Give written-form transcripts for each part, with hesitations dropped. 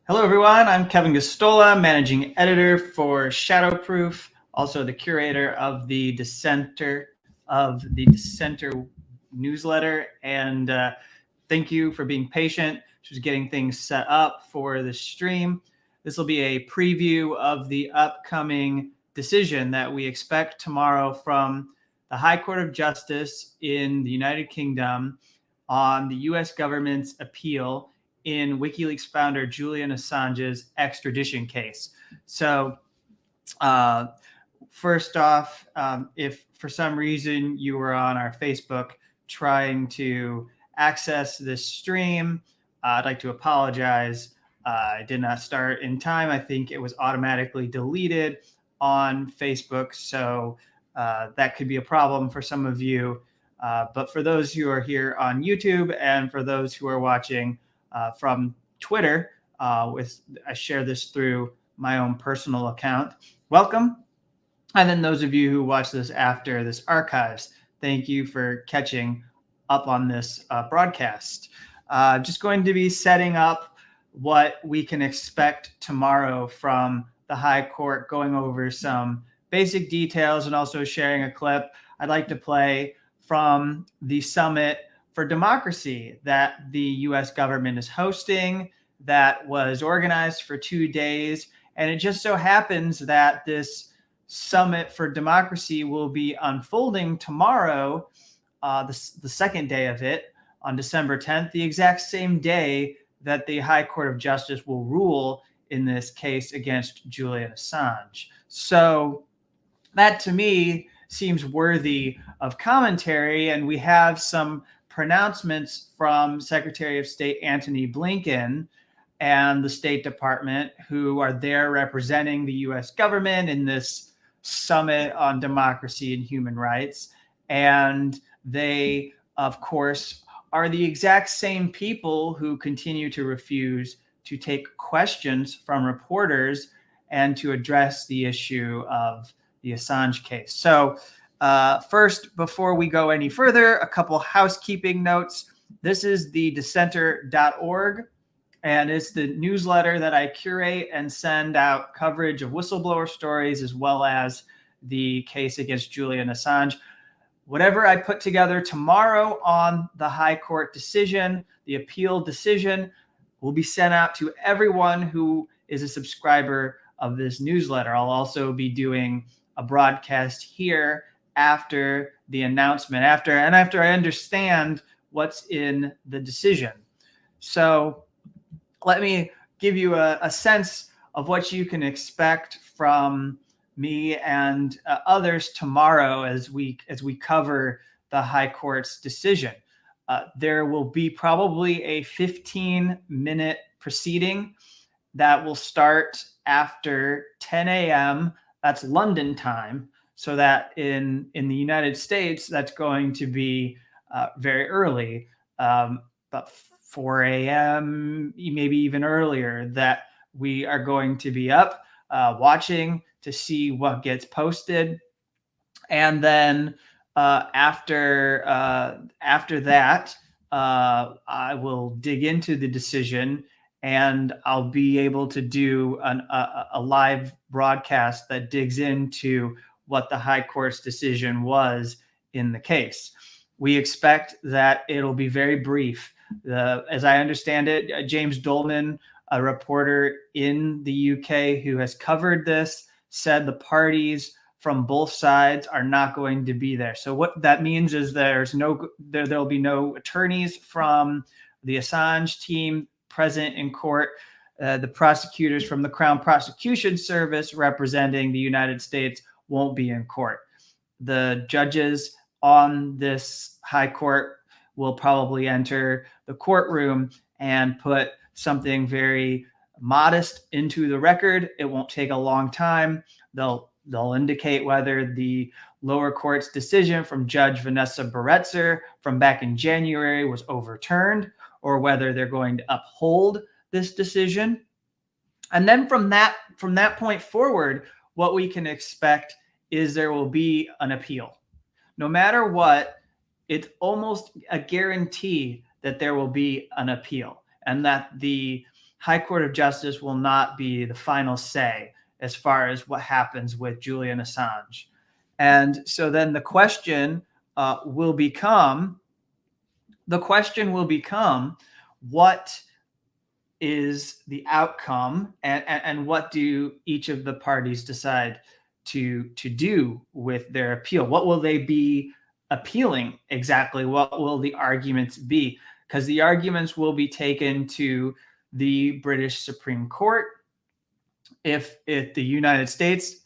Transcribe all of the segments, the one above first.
Hello, everyone. I'm Kevin Gosztola, managing editor for Shadowproof, also the curator of the Dissenter newsletter. And thank you for being patient, just getting things set up for the stream. This will be a preview of the upcoming decision that we expect tomorrow from the High Court of Justice in the United Kingdom on the U.S. government's appeal in WikiLeaks founder Julian Assange's extradition case. So first off, if for some reason you were on our Facebook trying to access this stream, I'd like to apologize. I did not start in time. I think it was automatically deleted on Facebook. So that could be a problem for some of you. But for those who are here on YouTube and for those who are watching from Twitter, I share this through my own personal account. Welcome. And then those of you who watch this after this archives, thank you for catching up on this broadcast. Just going to be setting up what we can expect tomorrow from the High Court, going over some basic details and also sharing a clip I'd like to play from the Summit for Democracy that the U.S. government is hosting, that was organized for 2 days. And it just so happens that this Summit for Democracy will be unfolding tomorrow, the second day of it, on December 10th, the exact same day that the High Court of Justice will rule in this case against Julian Assange. So that, to me, seems worthy of commentary. And we have some pronouncements from Secretary of State Antony Blinken and the State Department, who are there representing the U.S. government in this summit on democracy and human rights. And they, of course, are the exact same people who continue to refuse to take questions from reporters and to address the issue of the Assange case. So first, before we go any further, a couple housekeeping notes. This is the dissenter.org, and it's the newsletter that I curate and send out coverage of whistleblower stories as well as the case against Julian Assange. Whatever I put together tomorrow on the High Court decision, the appeal decision, will be sent out to everyone who is a subscriber of this newsletter. I'll also be doing a broadcast here after the announcement, after I understand what's in the decision. So let me give you a sense of what you can expect from me and others tomorrow as we cover the High Court's decision. There will be probably a 15-minute proceeding that will start after 10 a.m. That's London time. So that in the United States, that's going to be very early, about 4 a.m., maybe even earlier, that we are going to be up watching to see what gets posted. And then after that, I will dig into the decision, and I'll be able to do a live broadcast that digs into what the High Court's decision was in the case. We expect that it'll be very brief. As I understand it, James Dolman, a reporter in the UK who has covered this, said the parties from both sides are not going to be there. So what that means is there'll be no attorneys from the Assange team present in court. The prosecutors from the Crown Prosecution Service representing the United States won't be in court. The judges on this High Court will probably enter the courtroom and put something very modest into the record. It won't take a long time. They'll indicate whether the lower court's decision from Judge Vanessa Baretzer from back in January was overturned, or whether they're going to uphold this decision. And then from that point forward, what we can expect is there will be an appeal. No matter what, it's almost a guarantee that there will be an appeal, and that the High Court of Justice will not be the final say as far as what happens with Julian Assange. And so then the question will become, what is the outcome, and what do each of the parties decide to do with their appeal? What will they be appealing exactly? What will the arguments be? Because the arguments will be taken to the British Supreme Court. If the United States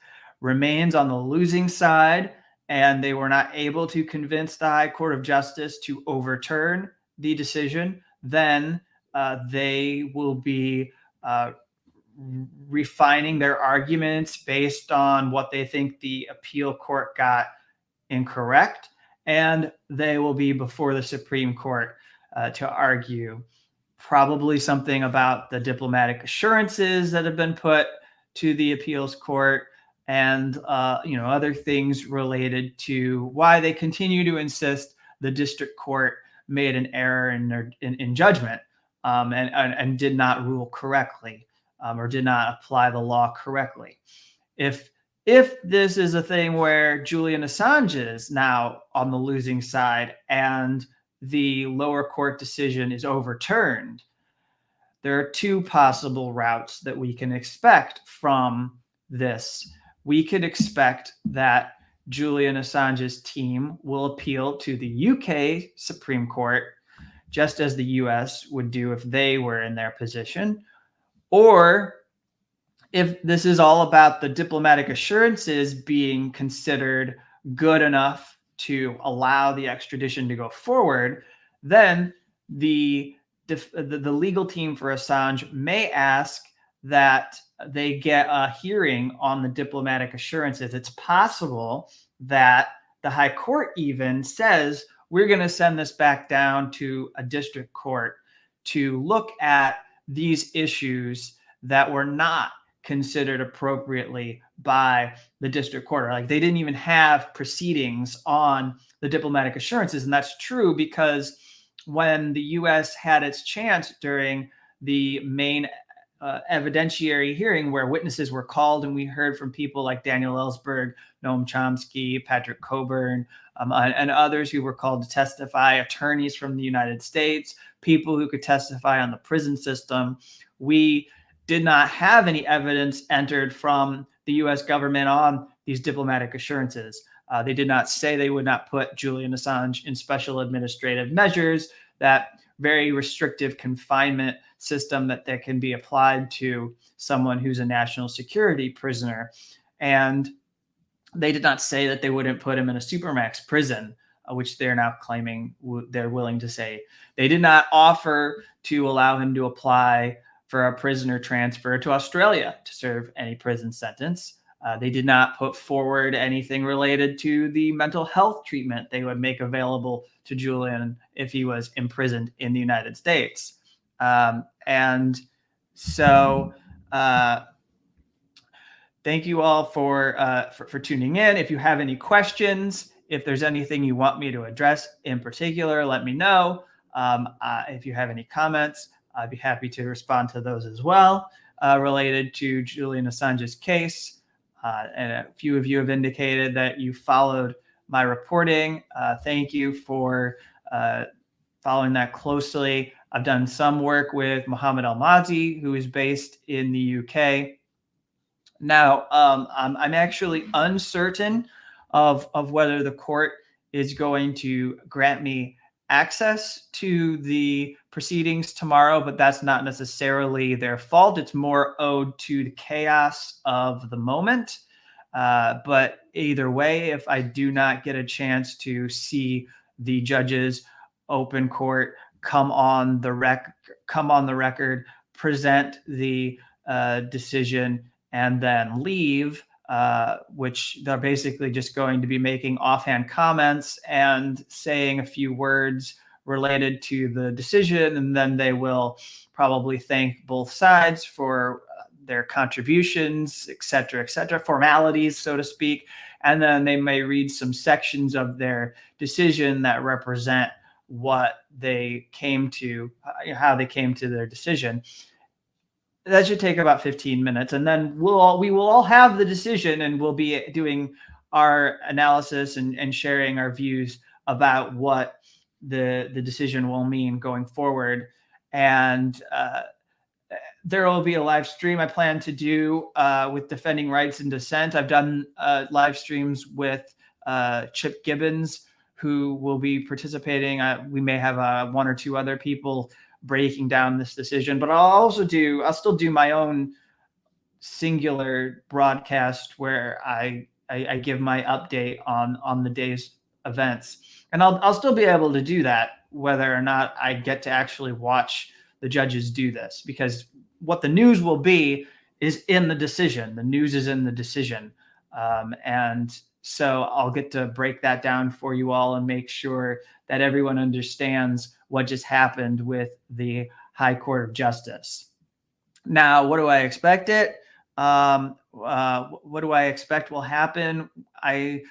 remains on the losing side and they were not able to convince the High Court of Justice to overturn the decision, then they will be refining their arguments based on what they think the appeal court got incorrect, and they will be before the Supreme Court to argue probably something about the diplomatic assurances that have been put to the appeals court, and other things related to why they continue to insist the district court made an error in judgment, and did not rule correctly, or did not apply the law correctly. If this is a thing where Julian Assange is now on the losing side and the lower court decision is overturned, there are two possible routes that we can expect from this. We could expect that Julian Assange's team will appeal to the UK Supreme Court, just as the US would do if they were in their position. Or if this is all about the diplomatic assurances being considered good enough to allow the extradition to go forward, then the legal team for Assange may ask that they get a hearing on the diplomatic assurances. It's possible that the High Court even says, we're going to send this back down to a district court to look at these issues that were not considered appropriately by the district court. Like, they didn't even have proceedings on the diplomatic assurances. And that's true because when the US had its chance during the main evidentiary hearing, where witnesses were called and we heard from people like Daniel Ellsberg, Noam Chomsky, Patrick Coburn, and others who were called to testify, attorneys from the United States, people who could testify on the prison system, we did not have any evidence entered from the US government on these diplomatic assurances. They did not say they would not put Julian Assange in special administrative measures, that very restrictive confinement system that can be applied to someone who's a national security prisoner. And they did not say that they wouldn't put him in a supermax prison, which they're now claiming they're willing to say. They did not offer to allow him to apply for a prisoner transfer to Australia to serve any prison sentence. They did not put forward anything related to the mental health treatment they would make available to Julian if he was imprisoned in the United States. And so thank you all for tuning in. If you have any questions, if there's anything you want me to address in particular, let me know. If you have any comments, I'd be happy to respond to those as well, related to Julian Assange's case. And a few of you have indicated that you followed my reporting. Thank you for following that closely. I've done some work with Mohammed Al-Mazi, who is based in the UK. Now, I'm actually uncertain of whether the court is going to grant me access to the proceedings tomorrow, but that's not necessarily their fault. It's more owed to the chaos of the moment. But either way, if I do not get a chance to see the judge's open court come on the record, present the decision, and then leave, which they're basically just going to be making offhand comments and saying a few words related to the decision, and then they will probably thank both sides for their contributions, et cetera, formalities, so to speak. And then they may read some sections of their decision that represent what they came to, how they came to their decision. That should take about 15 minutes, and then we will all have the decision, and we'll be doing our analysis and sharing our views about what the decision will mean going forward. And there will be a live stream I plan to do with Defending Rights and Dissent. I've done live streams with Chip Gibbons, who will be participating. We may have one or two other people breaking down this decision, but I'll still do my own singular broadcast where I give my update on the day's events. And I'll still be able to do that whether or not I get to actually watch the judges do this, because what the news will be is in the decision. The news is in the decision. And so I'll get to break that down for you all and make sure that everyone understands what just happened with the High Court of Justice. Now, what do I expect what do I expect will happen? The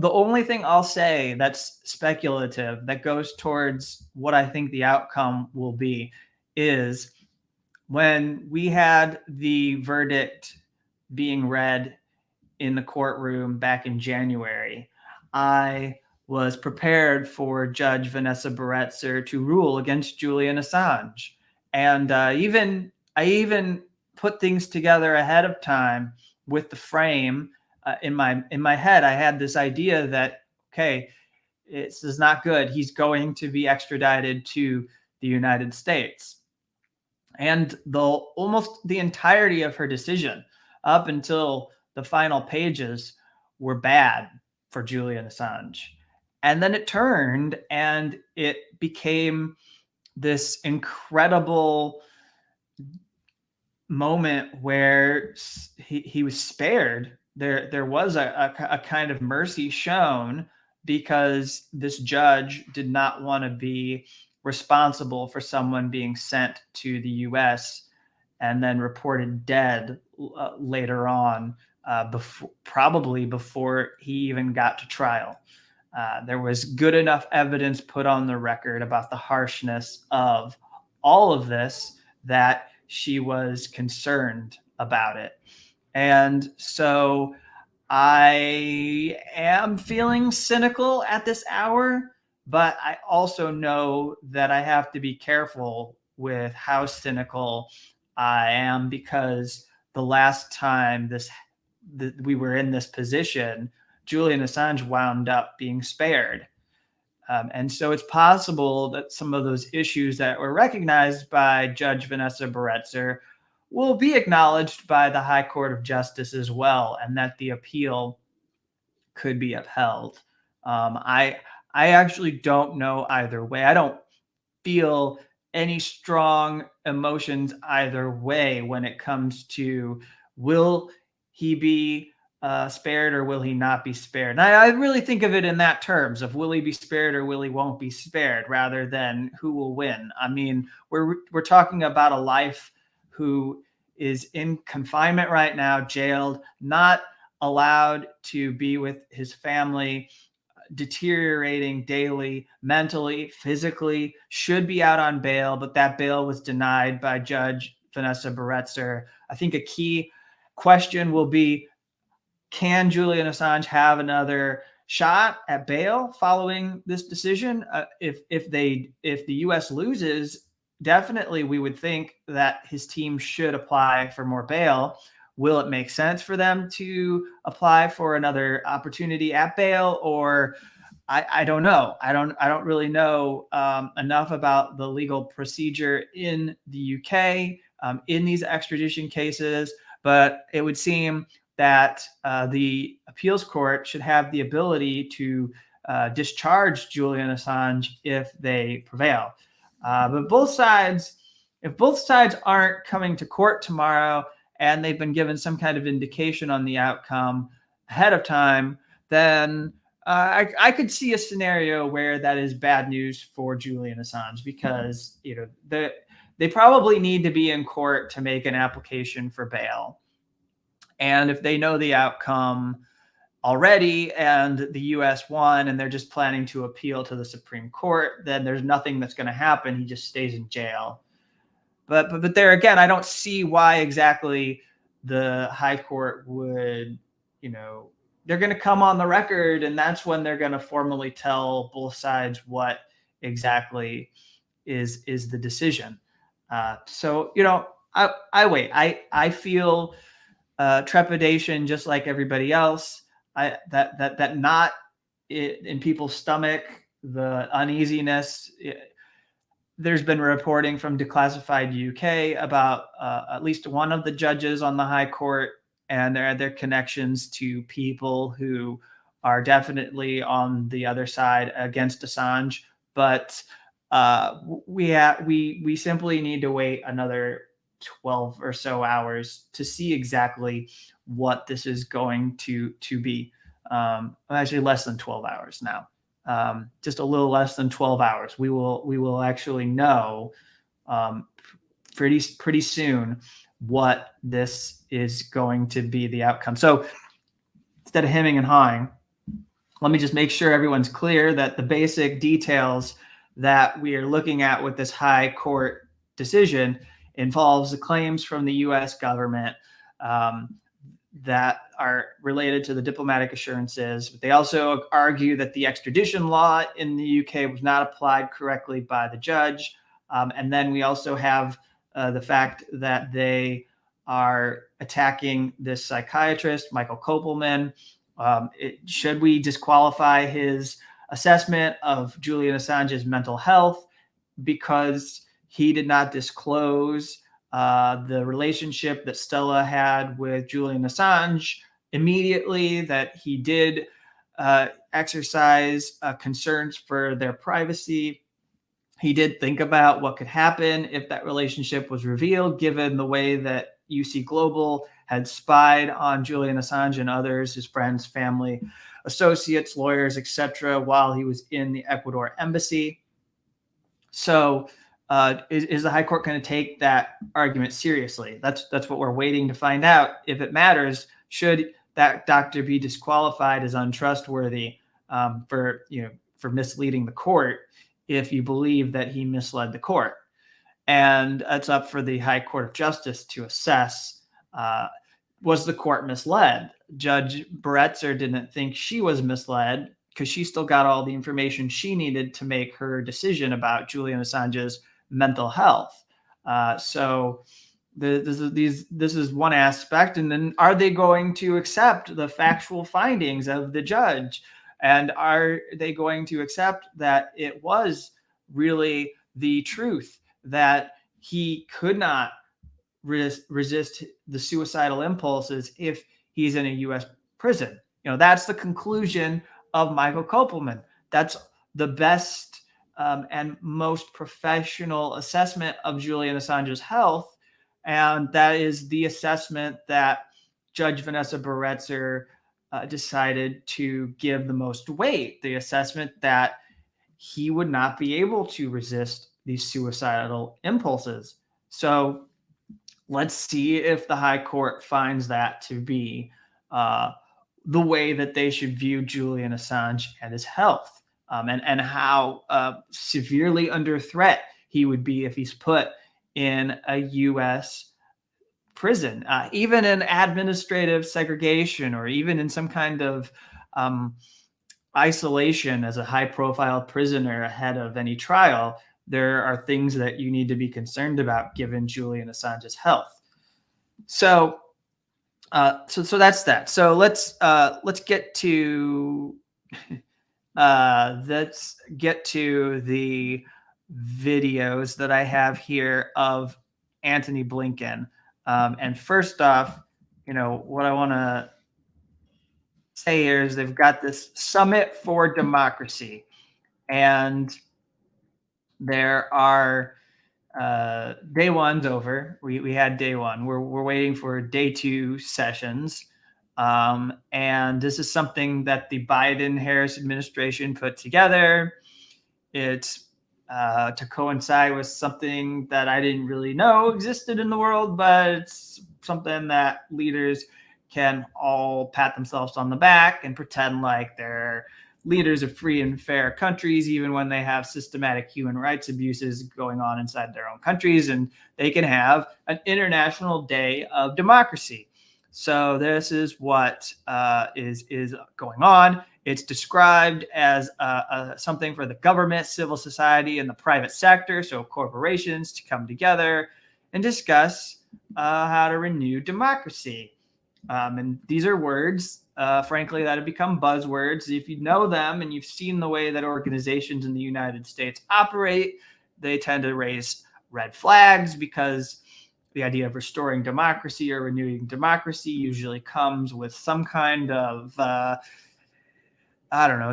only thing I'll say that's speculative, that goes towards what I think the outcome will be, is when we had the verdict being read in the courtroom back in January, I was prepared for Judge Vanessa Baretzer to rule against Julian Assange. And I even put things together ahead of time with the frame. In my head, I had this idea that, okay, this is not good. He's going to be extradited to the United States. And almost the entirety of her decision, up until the final pages, were bad for Julian Assange. And then it turned and it became this incredible moment where he was spared. There was a kind of mercy shown, because this judge did not want to be responsible for someone being sent to the US and then reported dead later on, probably before he even got to trial. There was good enough evidence put on the record about the harshness of all of this that she was concerned about it. And so I am feeling cynical at this hour, but I also know that I have to be careful with how cynical I am, because the last time we were in this position, Julian Assange wound up being spared. And so it's possible that some of those issues that were recognized by Judge Vanessa Baretzer will be acknowledged by the High Court of Justice as well, and that the appeal could be upheld. I actually don't know either way. I don't feel any strong emotions either way when it comes to, will he be spared or will he not be spared? And I really think of it in that terms of, will he be spared or will he won't be spared, rather than who will win. I mean, we're talking about a life who is in confinement right now, jailed, not allowed to be with his family, deteriorating daily, mentally, physically, should be out on bail, but that bail was denied by Judge Vanessa Baretzer. I think a key question will be, can Julian Assange have another shot at bail following this decision? If the U.S. loses, definitely we would think that his team should apply for more bail. Will it make sense for them to apply for another opportunity at bail? Or I don't know. I don't really know enough about the legal procedure in the UK in these extradition cases, but it would seem that the appeals court should have the ability to discharge Julian Assange if they prevail. But if both sides aren't coming to court tomorrow and they've been given some kind of indication on the outcome ahead of time, then I could see a scenario where that is bad news for Julian Assange, because they probably need to be in court to make an application for bail. And if they know the outcome already and the U.S. won and they're just planning to appeal to the Supreme Court, then there's nothing that's going to happen. He just stays in jail. But there again, I don't see why exactly the high court would, they're going to come on the record, and that's when they're going to formally tell both sides what exactly is the decision. So I wait. I feel trepidation just like everybody else. That knot in people's stomach, the uneasiness. There's been reporting from Declassified UK about at least one of the judges on the High Court and their connections to people who are definitely on the other side against Assange. But we simply need to wait another 12 or so hours to see exactly what this is going to be. Actually, less than 12 hours now. Just a little less than 12 hours. We will actually know pretty soon what this is going to be the outcome. So instead of hemming and hawing, let me just make sure everyone's clear that the basic details that we are looking at with this high court decision involves the claims from the U.S. government that are related to the diplomatic assurances. But they also argue that the extradition law in the UK was not applied correctly by the judge. And then we also have the fact that they are attacking this psychiatrist, Michael Kopelman. Should we disqualify his assessment of Julian Assange's mental health because he did not disclose the relationship that Stella had with Julian Assange immediately, that he did exercise concerns for their privacy. He did think about what could happen if that relationship was revealed, given the way that UC Global had spied on Julian Assange and others, his friends, family, associates, lawyers, etc., while he was in the Ecuador embassy. So is the High Court going to take that argument seriously? That's what we're waiting to find out. If it matters, should that doctor be disqualified as untrustworthy for misleading the court if you believe that he misled the court? And it's up for the High Court of Justice to assess, was the court misled? Judge Baretzer didn't think she was misled because she still got all the information she needed to make her decision about Julian Assange's mental health. So this is one aspect. And then are they going to accept the factual findings of the judge? And are they going to accept that it was really the truth, that he could not resist the suicidal impulses if he's in a U.S. prison? That's the conclusion of Michael Kopelman. That's the best and most professional assessment of Julian Assange's health. And that is the assessment that Judge Vanessa Baretzer decided to give the most weight, the assessment that he would not be able to resist these suicidal impulses. So let's see if the High Court finds that to be the way that they should view Julian Assange and his health, and how severely under threat he would be if he's put in a U.S. prison, even in administrative segregation, or even in some kind of isolation as a high-profile prisoner ahead of any trial. There are things that you need to be concerned about given Julian Assange's health. So that's that. So let's get to the videos that I have here of Antony Blinken. And first off, what I want to say here is they've got this Summit for Democracy, and there are day one's over. We had day one. We're waiting for day two sessions. And this is something that the Biden-Harris administration put together. It's to coincide with something that I didn't really know existed in the world, but it's something that leaders can all pat themselves on the back and pretend like they're leaders of free and fair countries, even when they have systematic human rights abuses going on inside their own countries, and they can have an International Day of Democracy. So this is what is going on. It's described as something for the government, civil society, and the private sector, so corporations, to come together and discuss how to renew democracy. And these are words, frankly, that have become buzzwords. If you know them and you've seen the way that organizations in the United States operate, they tend to raise red flags, because the idea of restoring democracy or renewing democracy usually comes with some kind of,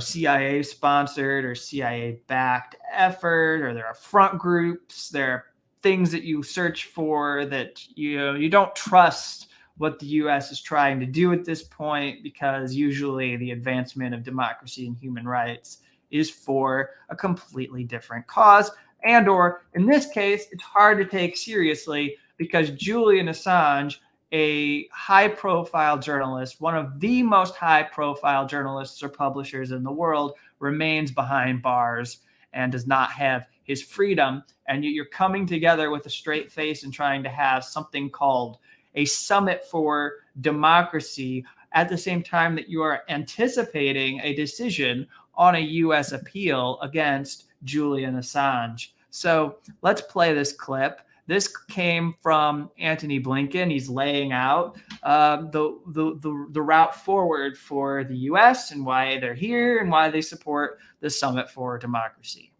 CIA sponsored or CIA backed effort, or there are front groups, there are things that you search for that you don't trust what the U.S. is trying to do at this point, because usually the advancement of democracy and human rights is for a completely different cause. And or in this case, it's hard to take seriously because Julian Assange, a high-profile journalist, one of the most high-profile journalists or publishers in the world, remains behind bars and does not have his freedom. And you're coming together with a straight face and trying to have something called a summit for democracy at the same time that you are anticipating a decision on a U.S. appeal against Julian Assange. So let's play this clip. This came from Antony Blinken. He's laying out the route forward for the U.S. and why they're here and why they support the Summit for Democracy.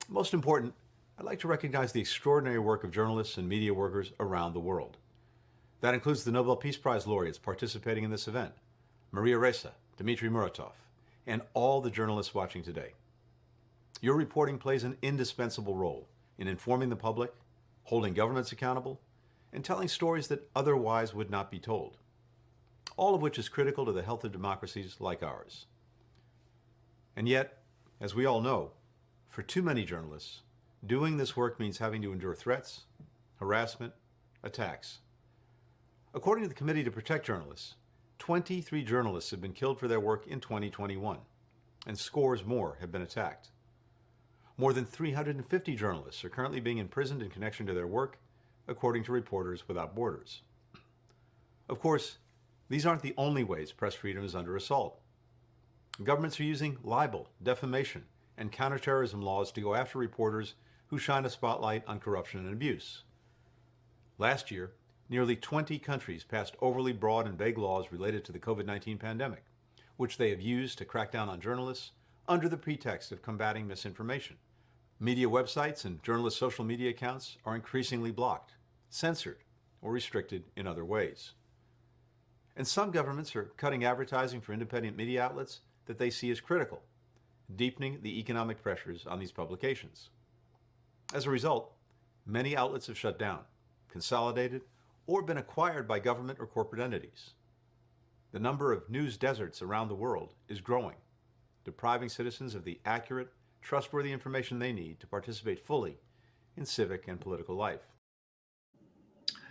Most important, I'd like to recognize the extraordinary work of journalists and media workers around the world. That includes the Nobel Peace Prize laureates participating in this event, Maria Ressa, Dmitry Muratov, and all the journalists watching today. Your reporting plays an indispensable role in informing the public, holding governments accountable, and telling stories that otherwise would not be told, all of which is critical to the health of democracies like ours. And yet, as we all know, for too many journalists, doing this work means having to endure threats, harassment, attacks. According to the Committee to Protect Journalists, 23 journalists have been killed for their work in 2021, and scores more have been attacked. More than 350 journalists are currently being imprisoned in connection to their work, according to Reporters Without Borders. Of course, these aren't the only ways press freedom is under assault. Governments are using libel, defamation, and counterterrorism laws to go after reporters who shine a spotlight on corruption and abuse. Last year, nearly 20 countries passed overly broad and vague laws related to the COVID-19 pandemic, which they have used to crack down on journalists under the pretext of combating misinformation. Media websites and journalists' social media accounts are increasingly blocked, censored, or restricted in other ways. And some governments are cutting advertising for independent media outlets that they see as critical, deepening the economic pressures on these publications. As a result, many outlets have shut down, consolidated, or been acquired by government or corporate entities. The number of news deserts around the world is growing, depriving citizens of the accurate, trustworthy information they need to participate fully in civic and political life.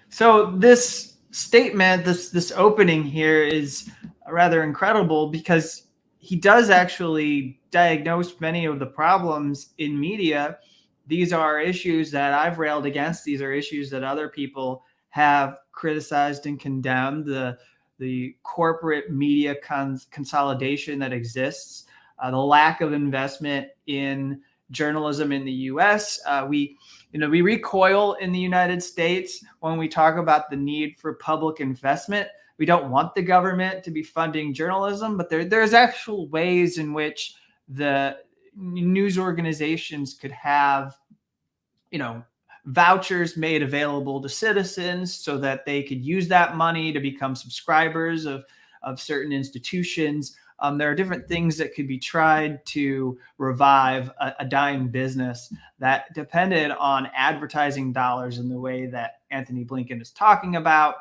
So this statement, this opening here is rather incredible, because he does actually diagnose many of the problems in media. These are issues that I've railed against. These are issues that other people have criticized and condemned. The corporate media consolidation that exists, the lack of investment in journalism in the U.S. We recoil in the United States when we talk about the need for public investment. We don't want the government to be funding journalism, but there's actual ways in which the news organizations could have, vouchers made available to citizens so that they could use that money to become subscribers of certain institutions. There are different things that could be tried to revive a dying business that depended on advertising dollars in the way that Antony Blinken is talking about.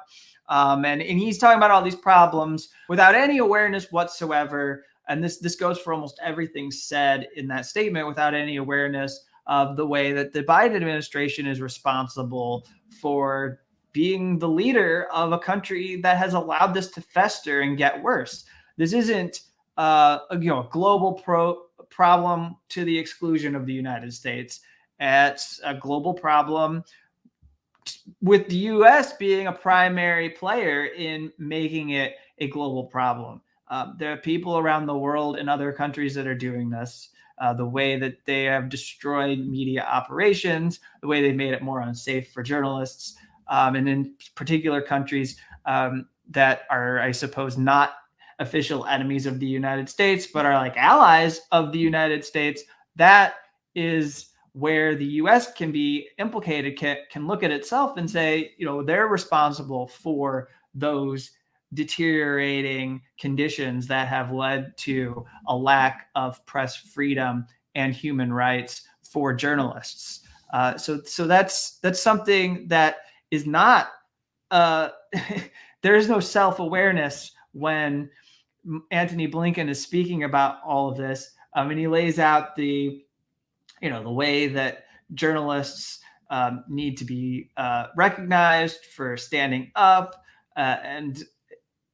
And he's talking about all these problems without any awareness whatsoever. And this goes for almost everything said in that statement, without any awareness of the way that the Biden administration is responsible for being the leader of a country that has allowed this to fester and get worse. This isn't a global problem to the exclusion of the United States. It's a global problem with the U.S. being a primary player in making it a global problem. There are people around the world in other countries that are doing this. The way that they have destroyed media operations, the way they've made it more unsafe for journalists, and in particular countries that are, I suppose, not official enemies of the United States, but are like allies of the United States. That is where the U.S. can be implicated, can look at itself and say, they're responsible for those deteriorating conditions that have led to a lack of press freedom and human rights for journalists. So that's something that is not. There is no self-awareness when Antony Blinken is speaking about all of this. And he lays out the way that journalists need to be recognized for standing up, and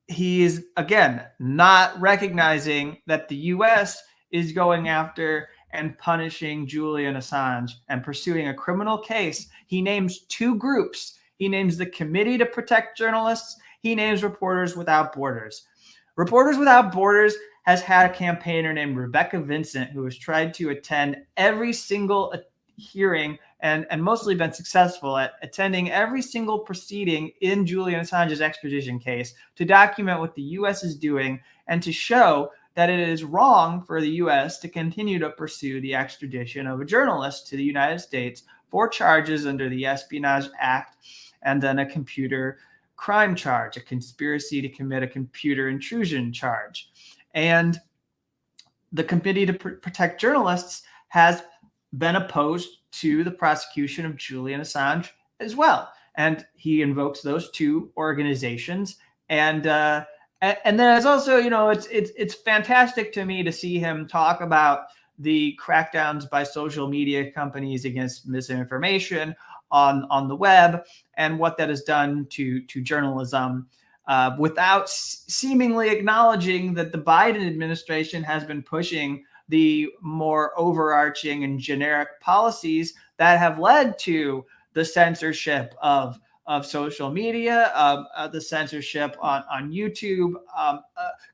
he's again not recognizing that the U.S. is going after and punishing Julian Assange and pursuing a criminal case. He names two groups. He names the Committee to Protect Journalists. He names Reporters Without Borders. Reporters Without Borders has had a campaigner named Rebecca Vincent who has tried to attend every single hearing and mostly been successful at attending every single proceeding in Julian Assange's extradition case to document what the U.S. is doing and to show that it is wrong for the U.S. to continue to pursue the extradition of a journalist to the United States for charges under the Espionage Act and then a computer crime charge, a conspiracy to commit a computer intrusion charge. And the Committee to Protect Journalists has been opposed to the prosecution of Julian Assange as well. And he invokes those two organizations. And then it's also, it's fantastic to me to see him talk about the crackdowns by social media companies against misinformation on the web and what that has done to journalism. Without seemingly acknowledging that the Biden administration has been pushing the more overarching and generic policies that have led to the censorship of social media, the censorship on YouTube,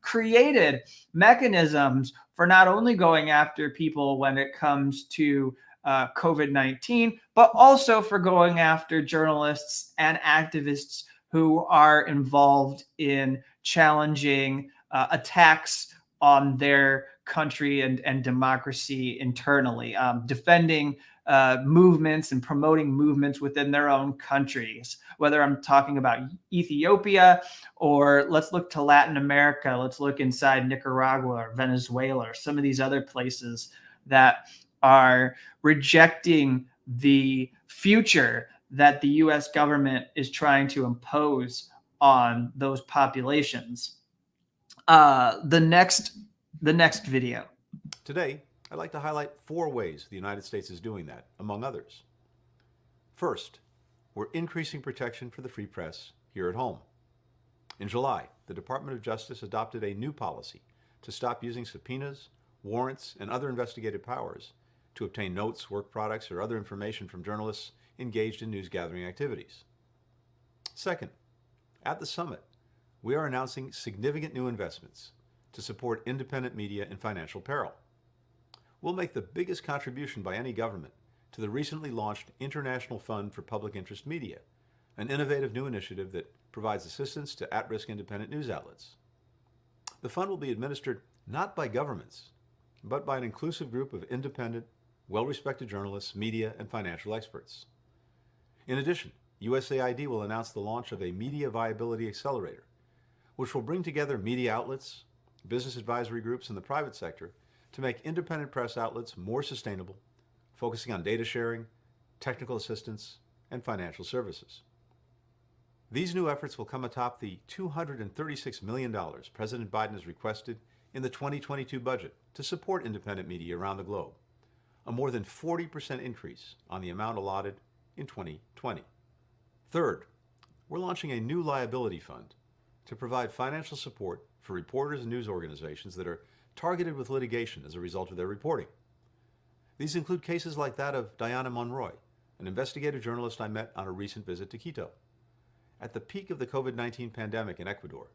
created mechanisms for not only going after people when it comes to COVID-19, but also for going after journalists and activists who are involved in challenging attacks on their country and democracy internally, defending movements and promoting movements within their own countries, whether I'm talking about Ethiopia or let's look to Latin America, let's look inside Nicaragua or Venezuela or some of these other places that are rejecting the future that the U.S. government is trying to impose on those populations. The next video. Today, I'd like to highlight 4 ways the United States is doing that, among others. First, we're increasing protection for the free press here at home. In July, the Department of Justice adopted a new policy to stop using subpoenas, warrants, and other investigative powers to obtain notes, work products, or other information from journalists engaged in news-gathering activities. Second, at the summit, we are announcing significant new investments to support independent media in financial peril. We'll make the biggest contribution by any government to the recently launched International Fund for Public Interest Media, an innovative new initiative that provides assistance to at-risk independent news outlets. The fund will be administered not by governments, but by an inclusive group of independent, well-respected journalists, media, and financial experts. In addition, USAID will announce the launch of a Media Viability Accelerator, which will bring together media outlets, business advisory groups, and the private sector to make independent press outlets more sustainable, focusing on data sharing, technical assistance, and financial services. These new efforts will come atop the $236 million President Biden has requested in the 2022 budget to support independent media around the globe, a more than 40% increase on the amount allotted in 2020. Third, we're launching a new liability fund to provide financial support for reporters and news organizations that are targeted with litigation as a result of their reporting. These include cases like that of Diana Monroy, an investigative journalist I met on a recent visit to Quito. At the peak of the COVID-19 pandemic in Ecuador,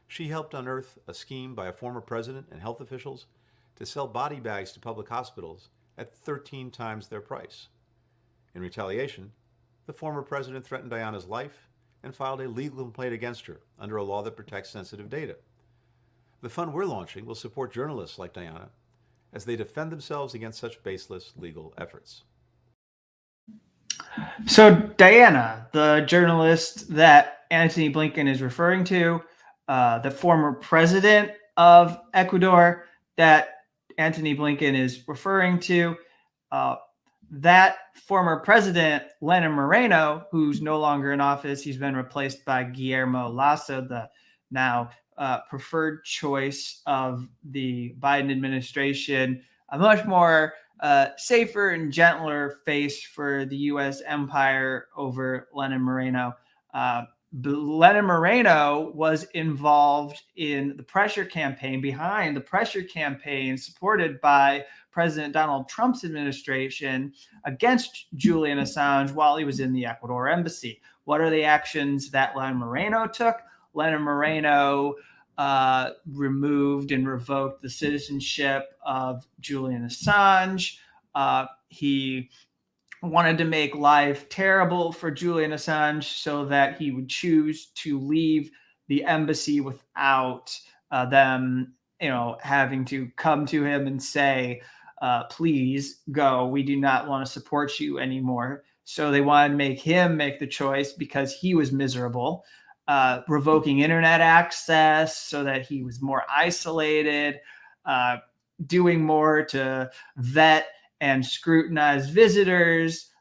she helped unearth a scheme by a former president and health officials to sell body bags to public hospitals at 13 times their price. In retaliation, the former president threatened Diana's life and filed a legal complaint against her under a law that protects sensitive data. The fund we're launching will support journalists like Diana as they defend themselves against such baseless legal efforts. So Diana, the journalist that Antony Blinken is referring to, the former president of Ecuador that Antony Blinken is referring to, that former president, Lenin Moreno, who's no longer in office, he's been replaced by Guillermo Lasso, the now preferred choice of the Biden administration, a much more safer and gentler face for the U.S. empire over Lenin Moreno. Lenin Moreno was involved in the pressure campaign, behind the pressure campaign supported by President Donald Trump's administration against Julian Assange while he was in the Ecuador embassy. What are the actions that Lenin Moreno took? Lenin Moreno removed and revoked the citizenship of Julian Assange. He wanted to make life terrible for Julian Assange so that he would choose to leave the embassy without them, having to come to him and say, please go. We do not want to support you anymore. So they wanted to make him make the choice because he was miserable, revoking internet access so that he was more isolated, doing more to vet and scrutinize visitors,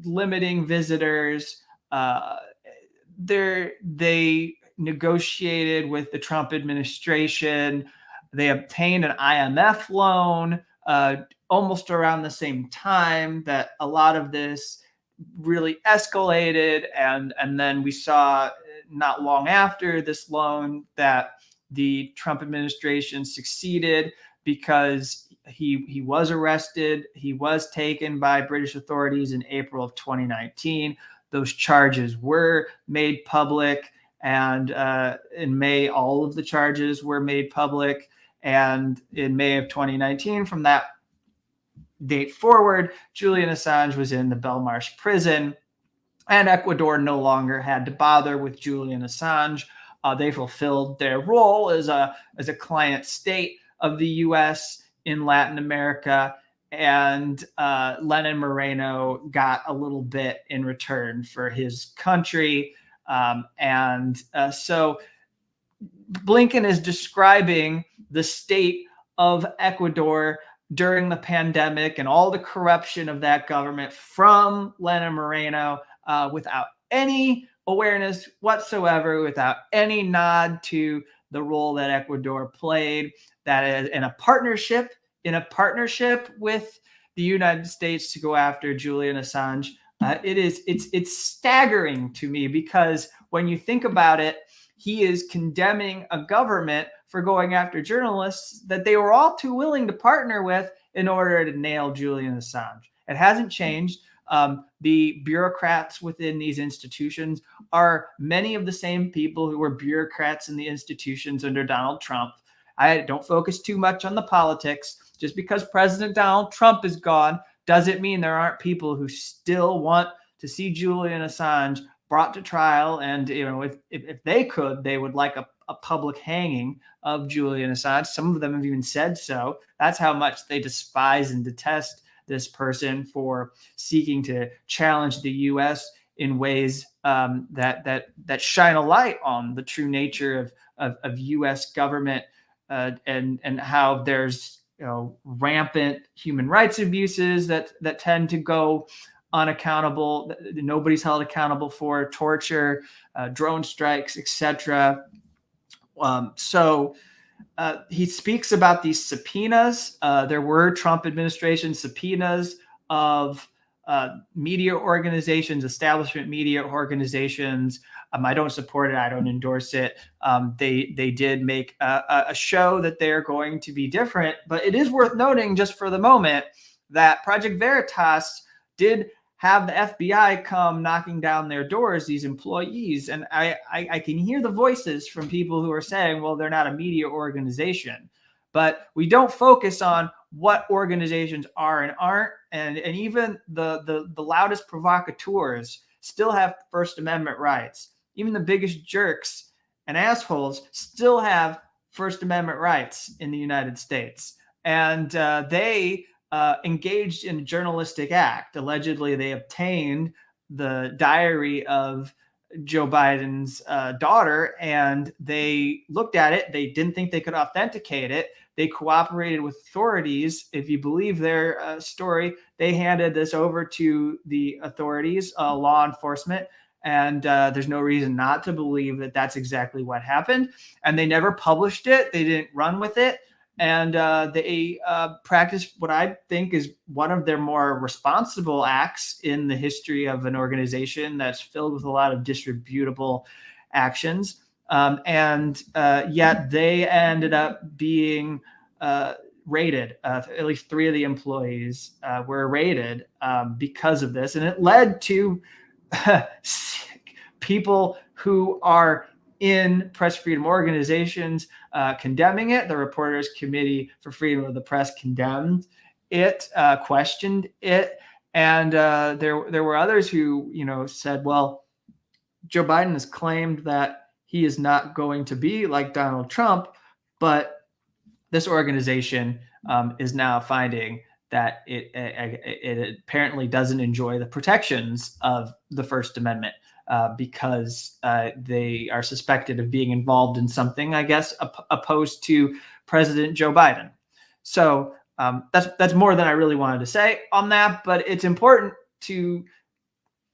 limiting visitors. They negotiated with the Trump administration. They obtained an IMF loan almost around the same time that a lot of this really escalated. And then we saw not long after this loan that the Trump administration succeeded because he was arrested. He was taken by British authorities in April of 2019. Those charges were made public, and in May, all of the charges were made public. And in May of 2019, from that date forward, Julian Assange was in the Belmarsh prison, and Ecuador no longer had to bother with Julian Assange. They fulfilled their role as a client state of the U.S. in Latin America, and Lenin Moreno got a little bit in return for his country. So Blinken is describing the state of Ecuador during the pandemic and all the corruption of that government from Lenin Moreno without any awareness whatsoever, without any nod to the role that Ecuador played, that is in a partnership with the United States to go after Julian Assange. It's staggering to me, because when you think about it, he is condemning a government for going after journalists that they were all too willing to partner with in order to nail Julian Assange. It hasn't changed. The bureaucrats within these institutions are many of the same people who were bureaucrats in the institutions under Donald Trump. I don't focus too much on the politics. Just because President Donald Trump is gone doesn't mean there aren't people who still want to see Julian Assange brought to trial. And if they could, they would like a public hanging of Julian Assange. Some of them have even said so. That's how much they despise and detest this person for seeking to challenge the U.S. in ways that shine a light on the true nature of U.S. government and how there's rampant human rights abuses that tend to go unaccountable. Nobody's held accountable for torture, drone strikes, etc. So he speaks about these subpoenas. There were Trump administration subpoenas of media organizations, establishment media organizations. I don't support it. I don't endorse it. They did make a show that they're going to be different, but it is worth noting just for the moment that Project Veritas did have the FBI come knocking down their doors, these employees. And I can hear the voices from people who are saying, well, they're not a media organization. But we don't focus on what organizations are and aren't. And even the loudest provocateurs still have First Amendment rights. Even the biggest jerks and assholes still have First Amendment rights in the United States. And they engaged in a journalistic act. Allegedly, they obtained the diary of Joe Biden's daughter, and they looked at it. They didn't think they could authenticate it. They cooperated with authorities. If you believe their story, they handed this over to the authorities, law enforcement, and there's no reason not to believe that that's exactly what happened. And they never published it. They didn't run with it. And they practiced what I think is one of their more responsible acts in the history of an organization that's filled with a lot of disreputable actions. Yet they ended up being raided. At least 3 of the employees were raided because of this. And it led to people who are in press freedom organizations condemning it. The Reporters Committee for Freedom of the Press condemned it, questioned it. And there were others who, said, well, Joe Biden has claimed that he is not going to be like Donald Trump, but this organization is now finding that it apparently doesn't enjoy the protections of the First Amendment because they are suspected of being involved in something, I guess, opposed to President Joe Biden. So that's more than I really wanted to say on that, but it's important to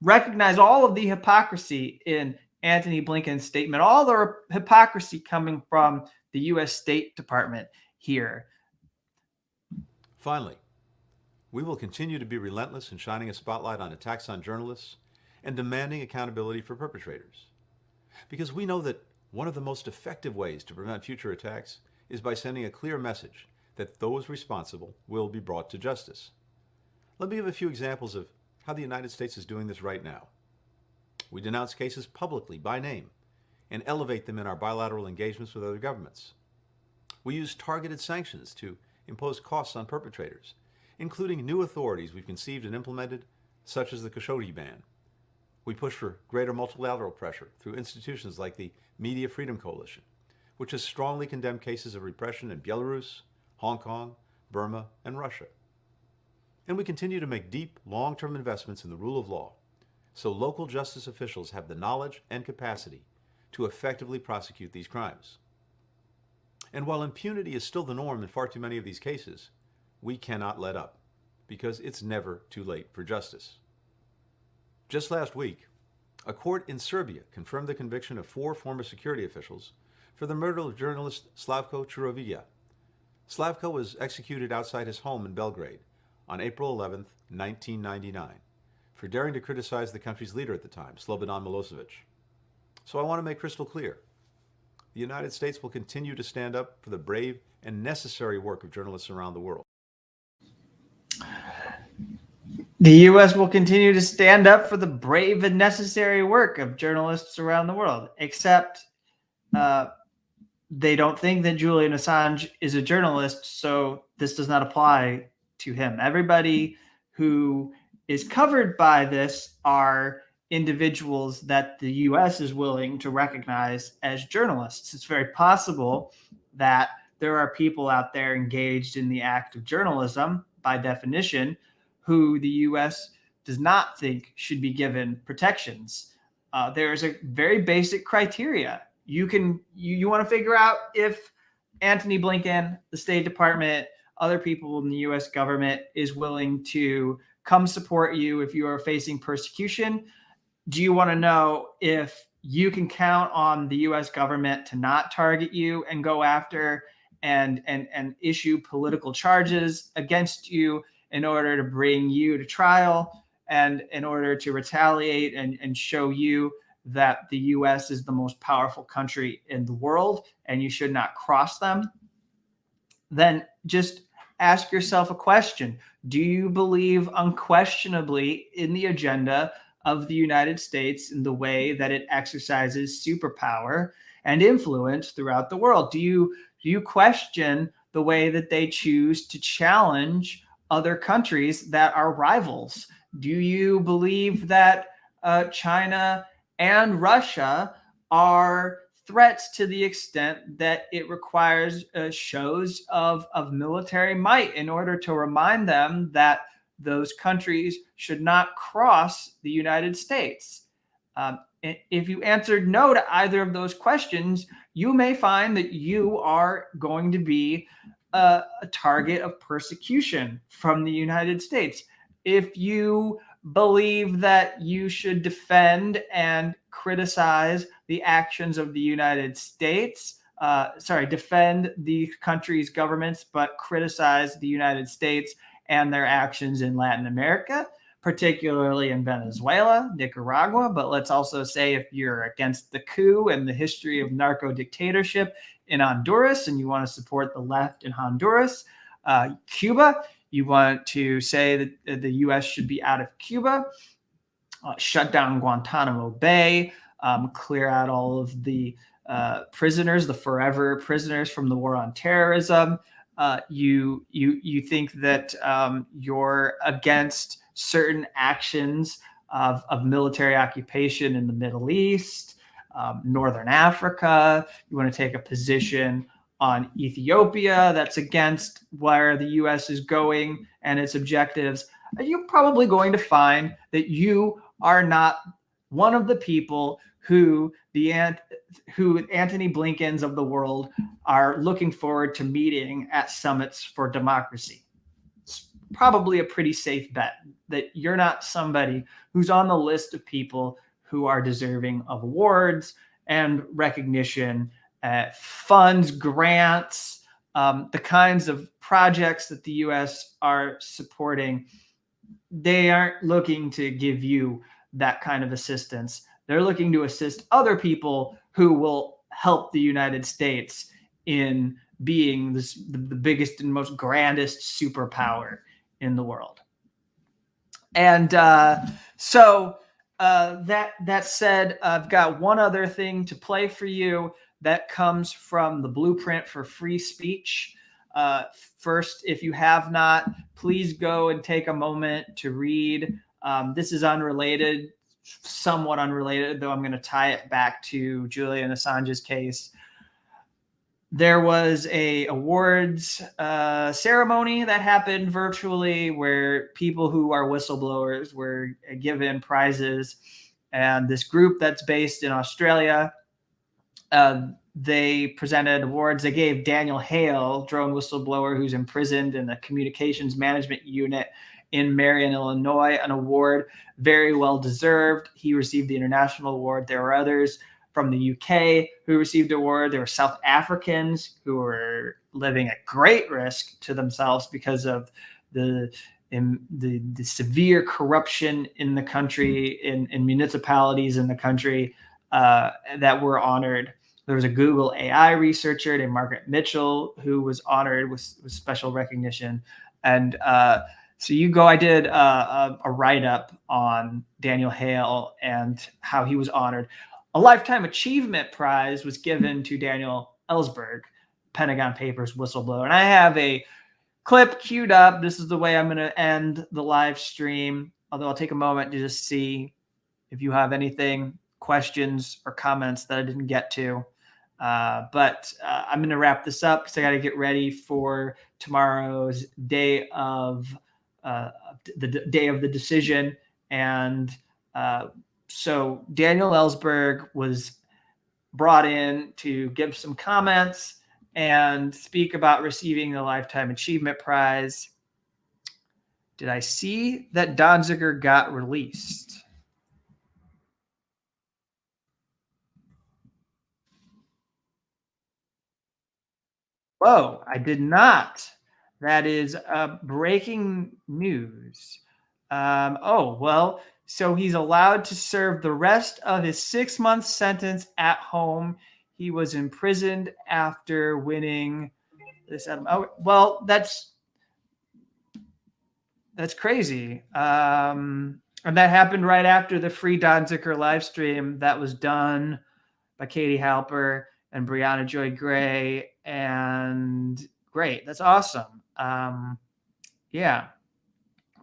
recognize all of the hypocrisy in Antony Blinken's statement, all the hypocrisy coming from the U.S. State Department here. Finally, we will continue to be relentless in shining a spotlight on attacks on journalists and demanding accountability for perpetrators. Because we know that one of the most effective ways to prevent future attacks is by sending a clear message that those responsible will be brought to justice. Let me give a few examples of how the United States is doing this right now. We denounce cases publicly by name and elevate them in our bilateral engagements with other governments. We use targeted sanctions to impose costs on perpetrators, including new authorities we've conceived and implemented, such as the Gosztola ban. We push for greater multilateral pressure through institutions like the Media Freedom Coalition, which has strongly condemned cases of repression in Belarus, Hong Kong, Burma, and Russia. And we continue to make deep, long-term investments in the rule of law, so local justice officials have the knowledge and capacity to effectively prosecute these crimes. And while impunity is still the norm in far too many of these cases, we cannot let up, because it's never too late for justice. Just last week, a court in Serbia confirmed the conviction of 4 former security officials for the murder of journalist Slavko Čurovija. Slavko was executed outside his home in Belgrade on April 11, 1999, for daring to criticize the country's leader at the time, Slobodan Milosevic. So I want to make crystal clear. The United States will continue to stand up for the brave and necessary work of journalists around the world. The U.S. will continue to stand up for the brave and necessary work of journalists around the world, except they don't think that Julian Assange is a journalist, so this does not apply to him. Everybody who is covered by this are individuals that the U.S. is willing to recognize as journalists. It's very possible that there are people out there engaged in the act of journalism, by definition, who the U.S. does not think should be given protections. There's a very basic criteria. You want to figure out if Antony Blinken, the State Department, other people in the U.S. government is willing to come support you if you are facing persecution. Do you want to know if you can count on the U.S. government to not target you and go after and issue political charges against you in order to bring you to trial and in order to retaliate and show you that the US is the most powerful country in the world and you should not cross them, then just ask yourself a question. Do you believe unquestionably in the agenda of the United States in the way that it exercises superpower and influence throughout the world? Do you question the way that they choose to challenge other countries that are rivals? Do you believe that China and Russia are threats to the extent that it requires shows of military might in order to remind them that those countries should not cross the United States? If you answered no to either of those questions, you may find that you are going to be a target of persecution from the United States. If you believe that you should defend and criticize the actions of the United States, defend the country's governments, but criticize the United States and their actions in Latin America, particularly in Venezuela, Nicaragua. But let's also say if you're against the coup and the history of narco dictatorship in Honduras and you want to support the left in Honduras, Cuba, you want to say that the U.S. should be out of Cuba, shut down Guantanamo Bay, clear out all of the prisoners, the forever prisoners from the war on terrorism. You think that you're against certain actions of military occupation in the Middle East, Northern Africa. You want to take a position on Ethiopia that's against where the U.S. is going and its objectives. You're probably going to find that you are not one of the people who Antony Blinkens of the world are looking forward to meeting at summits for democracy. It's probably a pretty safe bet that you're not somebody who's on the list of people who are deserving of awards and recognition, funds, grants, the kinds of projects that the U.S. are supporting. They aren't looking to give you that kind of assistance. They're looking to assist other people who will help the United States in being the biggest and most grandest superpower in the world. And so that said, I've got one other thing to play for you that comes from the Blueprint for Free Speech. First, if you have not, please go and take a moment to read. This is unrelated, somewhat unrelated, though I'm going to tie it back to Julian Assange's case. There was a awards ceremony that happened virtually where people who are whistleblowers were given prizes. And this group that's based in Australia, they presented awards. They gave Daniel Hale, drone whistleblower who's imprisoned in the communications management unit in Marion, Illinois, an award, very well deserved. He received the international award. There were others from the UK who received award. There were South Africans who were living at great risk to themselves because of the severe corruption in the country, in municipalities in the country, that were honored. There was a Google AI researcher named Margaret Mitchell who was honored with special recognition. And so I did a write-up on Daniel Hale and how he was honored. A Lifetime Achievement Prize was given to Daniel Ellsberg, Pentagon Papers whistleblower. And I have a clip queued up. This is the way I'm going to end the live stream, although I'll take a moment to just see if you have anything, questions or comments that I didn't get to. But I'm going to wrap this up because I got to get ready for tomorrow's day of the day of the decision. And so Daniel Ellsberg was brought in to give some comments and speak about receiving the Lifetime Achievement Prize. Did I see that Donziger got released? Whoa, I did not. That is breaking news. Oh, well, so he's allowed to serve the rest of his 6-month sentence at home. He was imprisoned after winning this. Oh, well, that's crazy. And that happened right after the Free Donziger live stream that was done by Katie Halper and Brianna Joy Gray. And great. That's awesome. Yeah,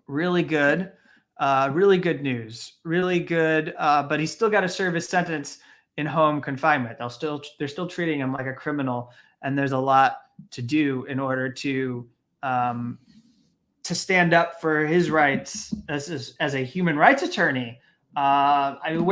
really good. Really good news. Really good. But he's still got to serve his sentence in home confinement. They're still treating him like a criminal, and there's a lot to do in order to stand up for his rights as a human rights attorney. I mean,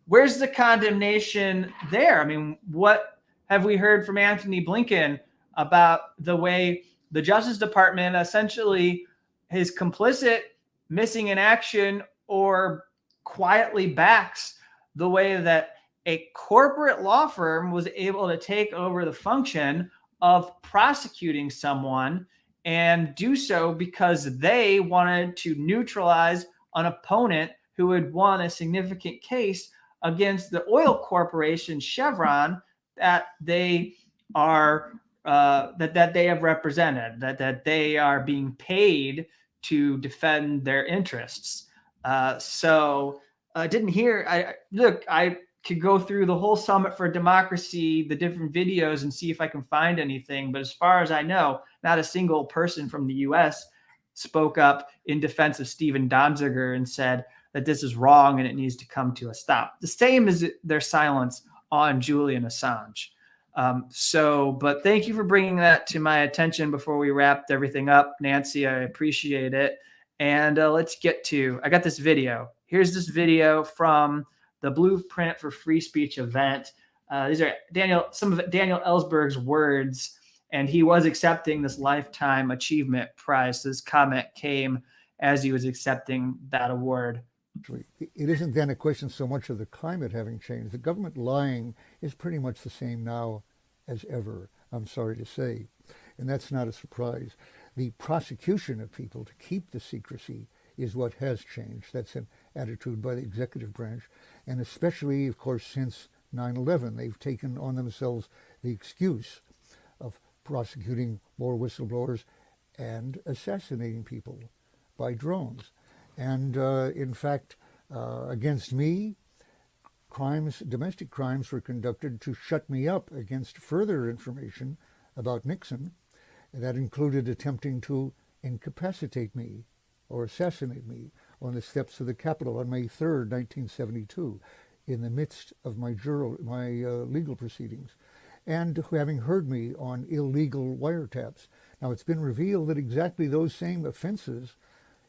where's the condemnation there? I mean, what have we heard from Anthony Blinken about the way the Justice Department essentially is complicit, missing in action, or quietly backs the way that a corporate law firm was able to take over the function of prosecuting someone, and do so because they wanted to neutralize an opponent who had won a significant case against the oil corporation Chevron that they are that they have represented, that they are being paid to defend their interests. So I didn't hear. I could go through the whole Summit for Democracy, the different videos, and see if I can find anything. But as far as I know, not a single person from the U.S. spoke up in defense of Stephen Donziger and said that this is wrong and it needs to come to a stop. The same as their silence on Julian Assange. But thank you for bringing that to my attention before we wrapped everything up, Nancy. I appreciate it. And let's get to, I got this video. Here's this video from the Blueprint for Free Speech event. These are some of Daniel Ellsberg's words, and he was accepting this Lifetime Achievement Prize. So this comment came as he was accepting that award. It isn't then a question so much of the climate having changed. The government lying is pretty much the same now as ever, I'm sorry to say. And that's not a surprise. The prosecution of people to keep the secrecy is what has changed. That's an attitude by the executive branch. And especially, of course, since 9/11, they've taken on themselves the excuse of prosecuting more whistleblowers and assassinating people by drones. And in fact, against me, domestic crimes were conducted to shut me up against further information about Nixon. And that included attempting to incapacitate me or assassinate me on the steps of the Capitol on May 3rd, 1972, in the midst of my legal proceedings, and having heard me on illegal wiretaps. Now, it's been revealed that exactly those same offenses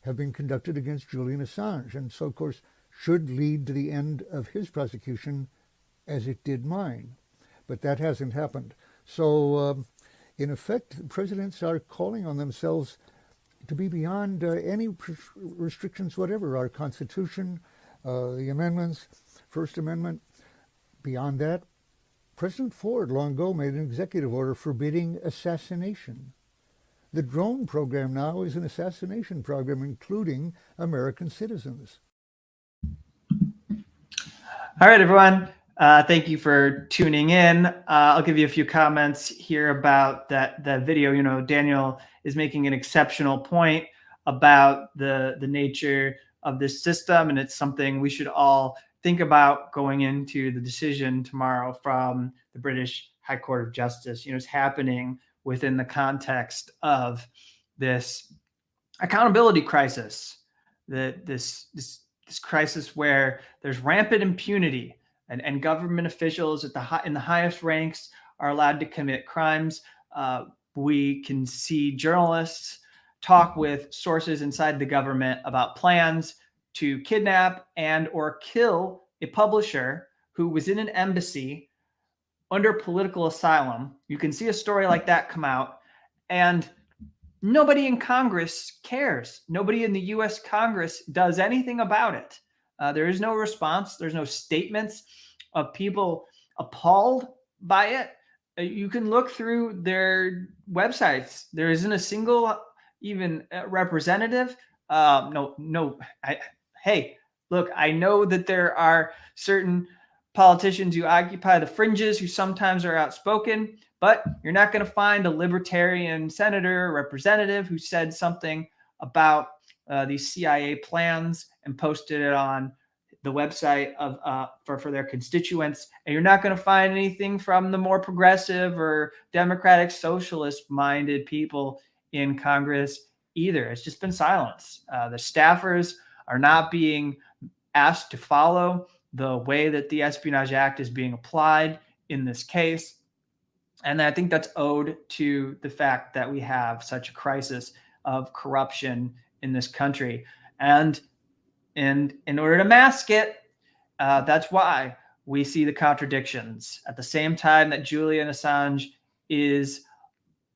have been conducted against Julian Assange, and so, of course, should lead to the end of his prosecution as it did mine. But that hasn't happened. So, in effect, presidents are calling on themselves to be beyond any restrictions whatever. Our Constitution, the amendments, First Amendment, beyond that. President Ford long ago made an executive order forbidding assassination. The drone program now is an assassination program, including American citizens. All right, everyone. Thank you for tuning in. I'll give you a few comments here about that video. You know, Daniel is making an exceptional point about the nature of this system, and it's something we should all think about going into the decision tomorrow from the British High Court of Justice. You know, it's happening within the context of this accountability crisis, this crisis where there's rampant impunity, and government officials in the highest ranks are allowed to commit crimes. We can see journalists talk with sources inside the government about plans to kidnap and or kill a publisher who was in an embassy under political asylum. You can see a story like that come out, and nobody in Congress cares. Nobody in the U.S. Congress does anything about it. There is no response. There's no statements of people appalled by it. You can look through their websites. There isn't a single even representative No. Hey, look, I know that there are certain politicians who occupy the fringes who sometimes are outspoken, but you're not going to find a libertarian senator or representative who said something about these CIA plans and posted it on the website of for their constituents. And you're not going to find anything from the more progressive or democratic socialist minded people in Congress either. It's just been silence. The staffers are not being asked to follow the way that the Espionage Act is being applied in this case. And I think that's owed to the fact that we have such a crisis of corruption in this country. And in order to mask it, that's why we see the contradictions. At the same time that Julian Assange is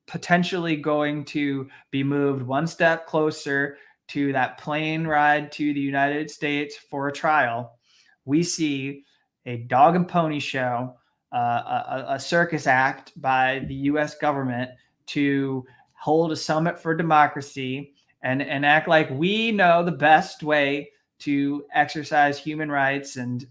potentially going to be moved one step closer to that plane ride to the United States for a trial, we see a dog and pony show, a circus act by the U.S. government to hold a summit for democracy and act like we know the best way to exercise human rights and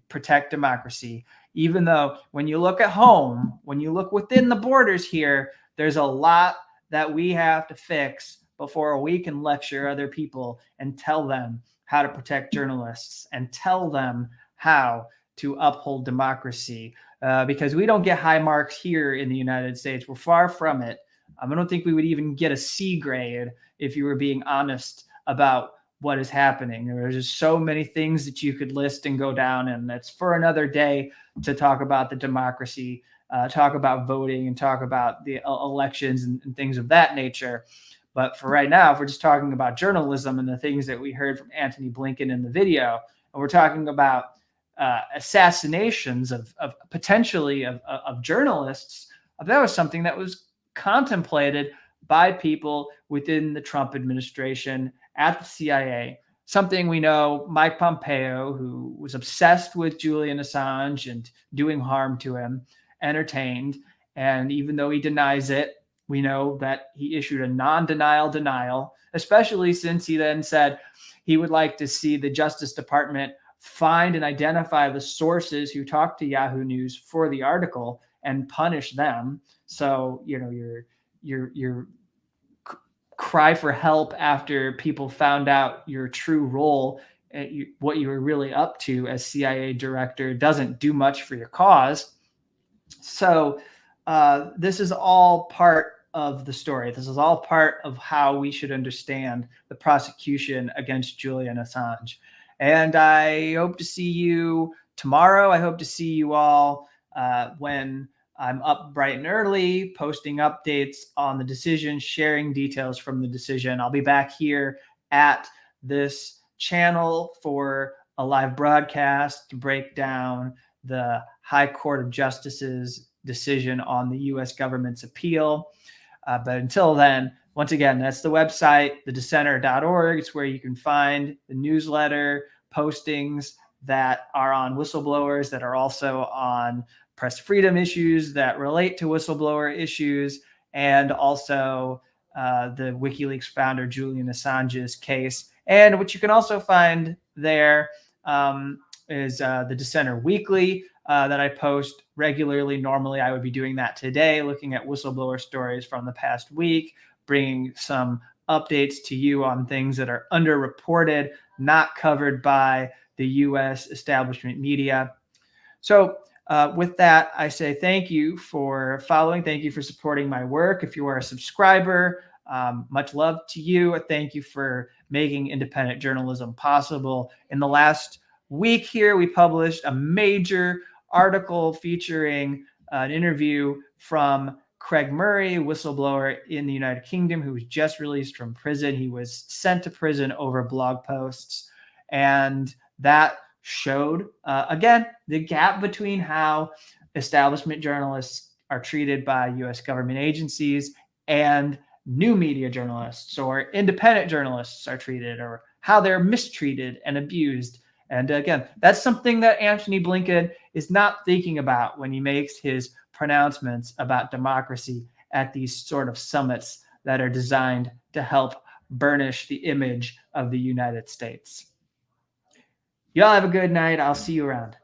protect democracy. Even though when you look at home, when you look within the borders here, there's a lot that we have to fix before we can lecture other people and tell them how to protect journalists and tell them how to uphold democracy. Because we don't get high marks here in the United States. We're far from it. I don't think we would even get a C grade if you were being honest about what is happening. There's just so many things that you could list and go down, and that's for another day to talk about the democracy, talk about voting, and talk about the elections and things of that nature. But for right now, if we're just talking about journalism and the things that we heard from Antony Blinken in the video, and we're talking about assassinations of potentially of journalists, that was something that was contemplated by people within the Trump administration at the CIA. Something we know Mike Pompeo, who was obsessed with Julian Assange and doing harm to him, entertained. And even though he denies it, we know that he issued a non-denial denial, especially since he then said he would like to see the Justice Department find and identify the sources who talked to Yahoo News for the article and punish them. So, you know, your cry for help after people found out your true role, what you were really up to as CIA director, doesn't do much for your cause. So this is all part of the story. This is all part of how we should understand the prosecution against Julian Assange. And I hope to see you tomorrow. I hope to see you all when I'm up bright and early, posting updates on the decision, sharing details from the decision. I'll be back here at this channel for a live broadcast to break down the High Court of Justice's decision on the U.S. government's appeal. But until then, once again, that's the website, thedissenter.org. It's where you can find the newsletter, postings that are on whistleblowers, that are also on press freedom issues that relate to whistleblower issues, and also the WikiLeaks founder Julian Assange's case. And what you can also find there is the Dissenter Weekly that I post regularly. Normally, I would be doing that today, looking at whistleblower stories from the past week, bringing some updates to you on things that are underreported, not covered by the U.S. establishment media. So with that, I say thank you for following. Thank you for supporting my work. If you are a subscriber, much love to you. Thank you for making independent journalism possible. In the last week here, we published a major article featuring an interview from Craig Murray, whistleblower in the United Kingdom, who was just released from prison. He was sent to prison over blog posts. And that showed, again, the gap between how establishment journalists are treated by U.S. government agencies and new media journalists or independent journalists are treated, or how they're mistreated and abused. And again, that's something that Antony Blinken is not thinking about when he makes his pronouncements about democracy at these sort of summits that are designed to help burnish the image of the United States. Y'all have a good night. I'll see you around.